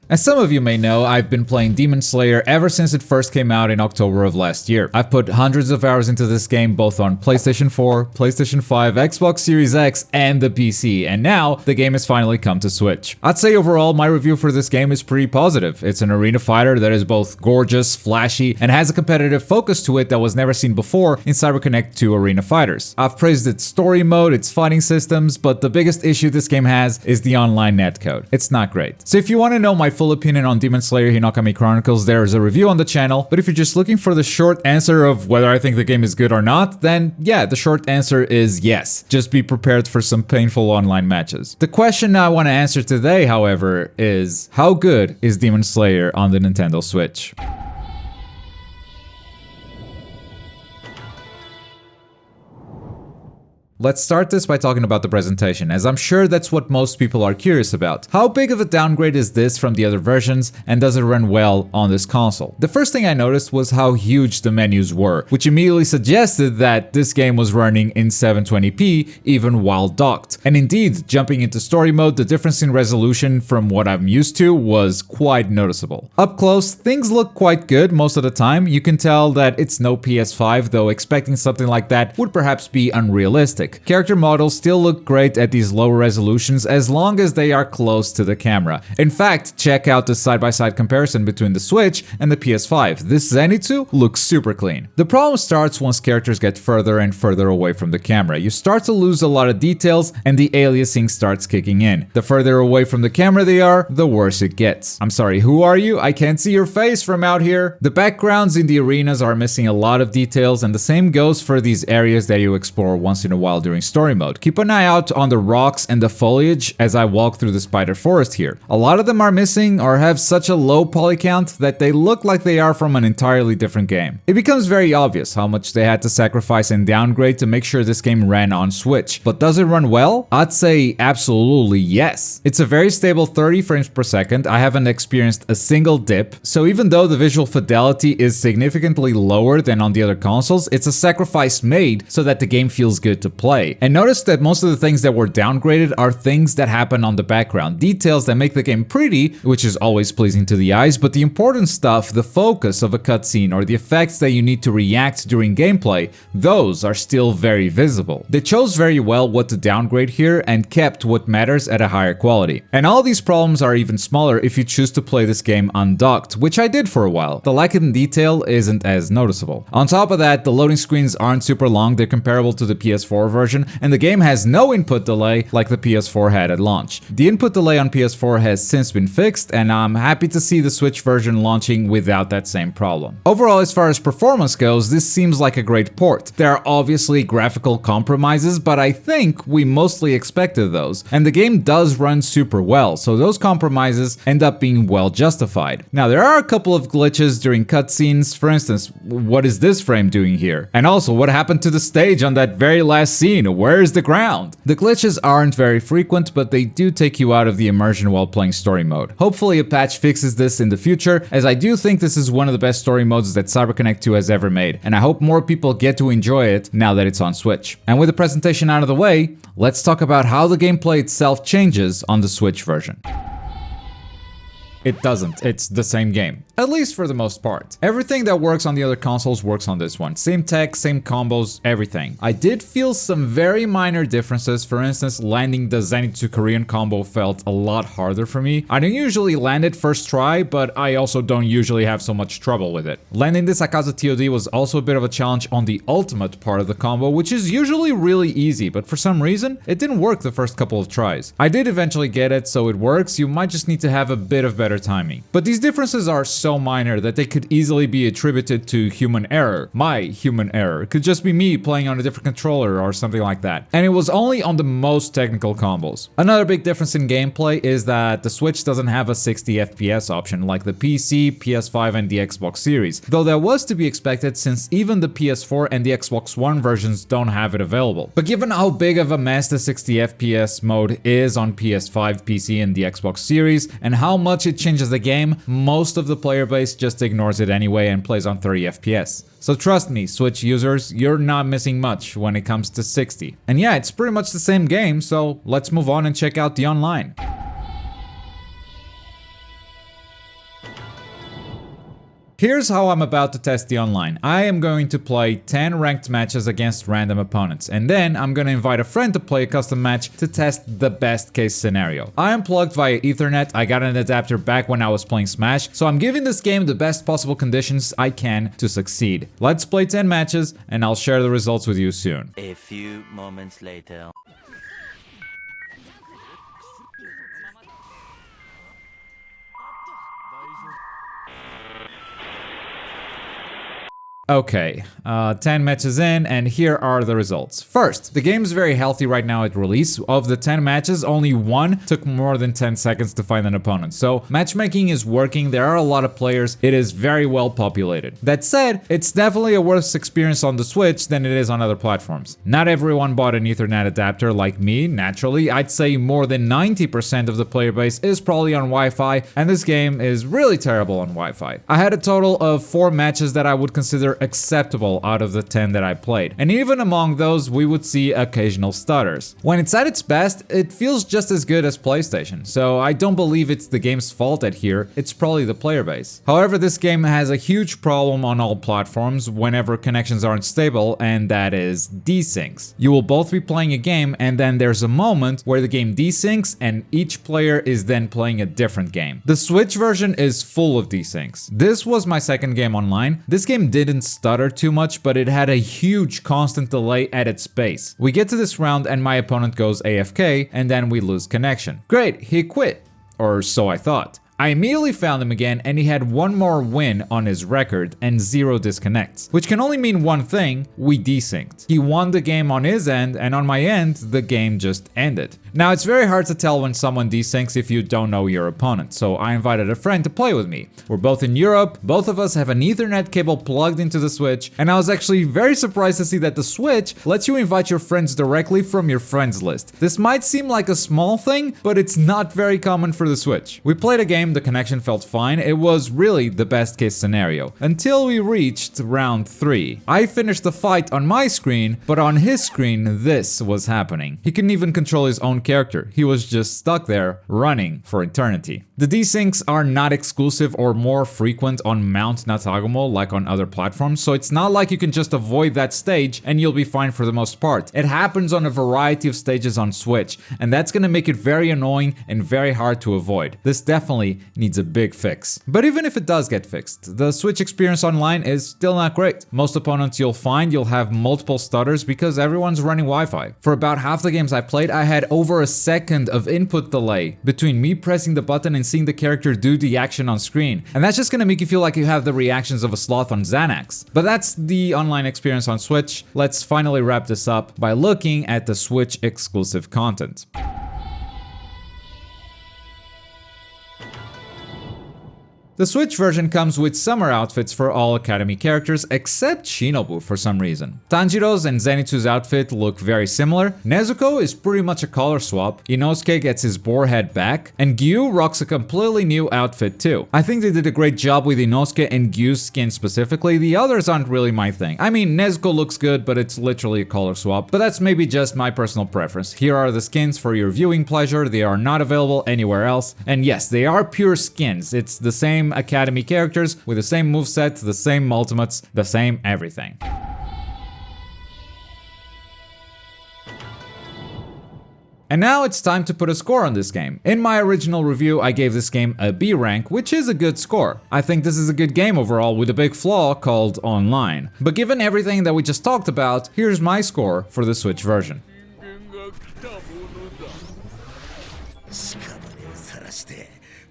As some of you may know, I've been playing Demon Slayer ever since it first came out in October of last year. I've put hundreds of hours into this game both on PlayStation 4, PlayStation 5, Xbox Series X, and the PC, and now the game has finally come to Switch. I'd say overall my review for this game is pretty positive. It's an arena fighter that is both gorgeous, flashy, and has a competitive focus to it that was never seen before in CyberConnect 2 arena fighters. I've praised its story mode, its fighting systems, but the biggest issue this game has is the online netcode. It's not great. So if you want to know my full opinion on Demon Slayer Hinokami Chronicles, there is a review on the channel, but if you're just looking for the short answer of whether I think the game is good or not, then yeah, the short answer is yes. Just be prepared for some painful online matches. The question I want to answer today, however, is how good is Demon Slayer on the Nintendo Switch? Let's start this by talking about the presentation, as I'm sure that's what most people are curious about. How big of a downgrade is this from the other versions, and does it run well on this console? The first thing I noticed was how huge the menus were, which immediately suggested that this game was running in 720p even while docked. And indeed, jumping into story mode, the difference in resolution from what I'm used to was quite noticeable. Up close, things look quite good most of the time. You can tell that it's no PS5, though expecting something like that would perhaps be unrealistic. Character models still look great at these lower resolutions as long as they are close to the camera. In fact, check out the side-by-side comparison between the Switch and the PS5. This Zenitsu looks super clean. The problem starts once characters get further and further away from the camera. You start to lose a lot of details and the aliasing starts kicking in. The further away from the camera they are, the worse it gets. I'm sorry, who are you? I can't see your face from out here. The backgrounds in the arenas are missing a lot of details, and the same goes for these areas that you explore once in a while during story mode. Keep an eye out on the rocks and the foliage as I walk through the spider forest here. A lot of them are missing or have such a low poly count that they look like they are from an entirely different game. It becomes very obvious how much they had to sacrifice and downgrade to make sure this game ran on Switch. But does it run well? I'd say absolutely yes. It's a very stable 30 frames per second. I haven't experienced a single dip, so even though the visual fidelity is significantly lower than on the other consoles, it's a sacrifice made so that the game feels good to play. And notice that most of the things that were downgraded are things that happen on the background, details that make the game pretty, which is always pleasing to the eyes, but the important stuff, the focus of a cutscene or the effects that you need to react during gameplay, those are still very visible. They chose very well what to downgrade here and kept what matters at a higher quality. And all these problems are even smaller if you choose to play this game undocked, which I did for a while. The lack in detail isn't as noticeable. On top of that, the loading screens aren't super long, they're comparable to the PS4 version, and the game has no input delay like the PS4 had at launch. The input delay on PS4 has since been fixed, and I'm happy to see the Switch version launching without that same problem. Overall, as far as performance goes, this seems like a great port. There are obviously graphical compromises, but I think we mostly expected those, and the game does run super well, so those compromises end up being well justified. Now, there are a couple of glitches during cutscenes. For instance, what is this frame doing here? And also, what happened to the stage on that very last scene? Where is the ground? The glitches aren't very frequent, but they do take you out of the immersion while playing story mode. Hopefully a patch fixes this in the future, as I do think this is one of the best story modes that CyberConnect 2 has ever made, and I hope more people get to enjoy it now that it's on Switch. And with the presentation out of the way, let's talk about how the gameplay itself changes on the Switch version. It doesn't. It's the same game. At least for the most part. Everything that works on the other consoles works on this one. Same tech, same combos, everything. I did feel some very minor differences. For instance, landing the Zenitsu Korean combo felt a lot harder for me. I don't usually land it first try, but I also don't usually have so much trouble with it. Landing this Akaza TOD was also a bit of a challenge on the ultimate part of the combo, which is usually really easy, but for some reason, it didn't work the first couple of tries. I did eventually get it, so it works. You might just need to have a bit of better timing. But these differences are so minor that they could easily be attributed to human error. My human error. It could just be me playing on a different controller or something like that. And it was only on the most technical combos. Another big difference in gameplay is that the Switch doesn't have a 60 FPS option like the PC, PS5 and the Xbox Series, though that was to be expected since even the PS4 and the Xbox One versions don't have it available. But given how big of a mess the 60 FPS mode is on PS5, PC and the Xbox Series, and how much it changes the game, most of the player base just ignores it anyway and plays on 30 FPS. So trust me, Switch users, you're not missing much when it comes to 60. And yeah, it's pretty much the same game, so let's move on and check out the online. Here's how I'm about to test the online. I am going to play 10 ranked matches against random opponents, and then I'm gonna invite a friend to play a custom match to test the best case scenario. I am plugged via Ethernet, I got an adapter back when I was playing Smash, so I'm giving this game the best possible conditions I can to succeed. Let's play 10 matches, and I'll share the results with you soon. A few moments later. Okay, 10 matches in, and here are the results. First, the game is very healthy right now at release. Of the 10 matches, only one took more than 10 seconds to find an opponent. So matchmaking is working, there are a lot of players, it is very well populated. That said, it's definitely a worse experience on the Switch than it is on other platforms. Not everyone bought an Ethernet adapter like me, naturally. I'd say more than 90% of the player base is probably on Wi-Fi, and this game is really terrible on Wi-Fi. I had a total of 4 matches that I would consider acceptable out of the 10 that I played, and even among those we would see occasional stutters. When it's at its best, it feels just as good as PlayStation, so I don't believe it's the game's fault at here, it's probably the player base. However, this game has a huge problem on all platforms whenever connections aren't stable, and that is desyncs. You will both be playing a game, and then there's a moment where the game desyncs and each player is then playing a different game. The Switch version is full of desyncs. This was my second game online. This game didn't stutter too much, but it had a huge constant delay at its base. We get to this round and my opponent goes AFK, and then we lose connection. Great, he quit. Or so I thought. I immediately found him again, and he had one more win on his record and 0 disconnects, which can only mean one thing: we desynced. He won the game on his end, and on my end, the game just ended. Now, it's very hard to tell when someone desyncs if you don't know your opponent, so I invited a friend to play with me. We're both in Europe, both of us have an Ethernet cable plugged into the Switch, and I was actually very surprised to see that the Switch lets you invite your friends directly from your friends list. This might seem like a small thing, but it's not very common for the Switch. We played a game, the connection felt fine, it was really the best case scenario, until we reached round 3. I finished the fight on my screen, but on his screen this was happening. He couldn't even control his own character, he was just stuck there, running for eternity. The desyncs are not exclusive or more frequent on Mount Natagumo like on other platforms, so it's not like you can just avoid that stage and you'll be fine for the most part. It happens on a variety of stages on Switch, and that's gonna make it very annoying and very hard to avoid. This definitely needs a big fix. But even if it does get fixed, the Switch experience online is still not great. Most opponents you'll find you'll have multiple stutters because everyone's running Wi-Fi. For about half the games I played, I had over a second of input delay between me pressing the button and seeing the character do the action on screen. And that's just gonna make you feel like you have the reactions of a sloth on Xanax. But that's the online experience on Switch. Let's finally wrap this up by looking at the Switch exclusive content. The Switch version comes with summer outfits for all Academy characters except Shinobu for some reason. Tanjiro's and Zenitsu's outfit look very similar, Nezuko is pretty much a color swap, Inosuke gets his boar head back, and Gyu rocks a completely new outfit too. I think they did a great job with Inosuke and Gyu's skin specifically, the others aren't really my thing. I mean, Nezuko looks good, but it's literally a color swap, but that's maybe just my personal preference. Here are the skins for your viewing pleasure, they are not available anywhere else, and yes, they are pure skins, it's the same Academy characters with the same moveset, the same ultimates, the same everything. And now it's time to put a score on this game. In my original review, I gave this game a B rank, which is a good score. I think this is a good game overall with a big flaw called online. But given everything that we just talked about, here's my score for the Switch version.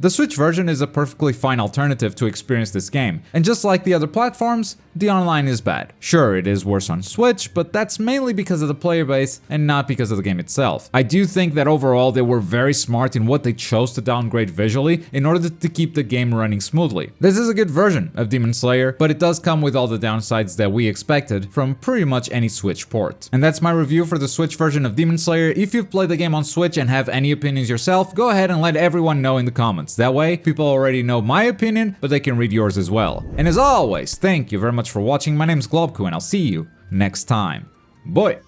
The Switch version is a perfectly fine alternative to experience this game, and just like the other platforms, the online is bad. Sure, it is worse on Switch, but that's mainly because of the player base and not because of the game itself. I do think that overall they were very smart in what they chose to downgrade visually in order to keep the game running smoothly. This is a good version of Demon Slayer, but it does come with all the downsides that we expected from pretty much any Switch port. And that's my review for the Switch version of Demon Slayer. If you've played the game on Switch and have any opinions yourself, go ahead and let everyone know in the comments. That way, people already know my opinion, but they can read yours as well. And as always, thank you very much for watching. My name is Globku, and I'll see you next time. Bye!